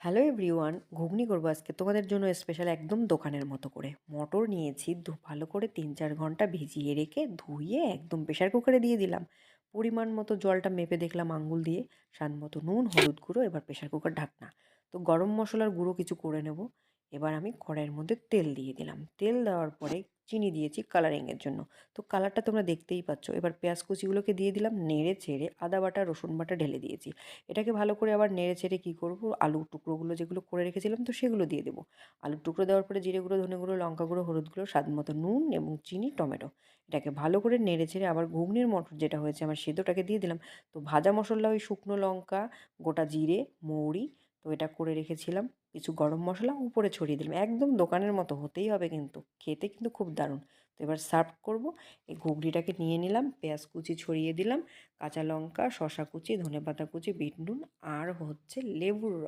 Hello everyone, ঘুগনি করবো আজকে তোমাদের জন্য স্পেশাল একদম দোকানের মতো করে। মটর নিয়েছি, ভালো করে 3-4 ঘন্টা ভিজিয়ে রেখে ধুয়ে একদম প্রেশার কুকারে দিয়ে দিলাম। পরিমাণ মতো জলটা মেপে দেখলাম আঙ্গুল দিয়ে। স্বাদ মতো নুন, হলুদ গুঁড়ো, এবার প্রেশার কুকার ঢাকনা। তো গরম মশলার গুঁড়ো কিছু করে নেব। এবার আমি কড়াইয়ের মধ্যে তেল দিয়ে দিলাম। তেল দেওয়ার পরে চিনি দিয়েছি কালারিংয়ের জন্য। তো কালারটা তোমরা দেখতেই পাচ্ছ। এবার পেঁয়াজ কুচিগুলোকে দিয়ে দিলাম, নেড়ে চেড়ে আদা বাটা রসুন বাটা ঢেলে দিয়েছি। এটাকে ভালো করে আবার নেড়ে চেড়ে কী করব, আলুর টুকরোগুলো যেগুলো করে রেখেছিলাম তো সেগুলো দিয়ে দেবো। আলুর টুকরো দেওয়ার পরে জিরে গুঁড়ো, ধনে গুঁড়ো, লঙ্কা গুঁড়ো, হলুদ গুঁড়ো, স্বাদ মতো নুন এবং চিনি, টমেটো। এটাকে ভালো করে নেড়ে চেড়ে আবার ঘুগনির মটর যেটা হয়েছে আমার সেদ্ধটাকে দিয়ে দিলাম। তো ভাজা মশলা, ওই শুকনো লঙ্কা, গোটা জিরে, মৌরি, তো এটা করে রেখেছিলাম। কিছু গরম মশলা উপরে ছড়িয়ে দিলাম। একদম দোকানের মতো হতেই হবে, কিন্তু খেতে কিন্তু খুব দারুণ। তো এবার সার্ভ করব। এই ঘুগনিটাকে নিয়ে নিলাম, পেঁয়াজ কুচি ছড়িয়ে দিলাম, কাঁচা লঙ্কা, শসা কুচি, ধনেপাতা কুচি, বিট নুন আর হচ্ছে লেবুর রস।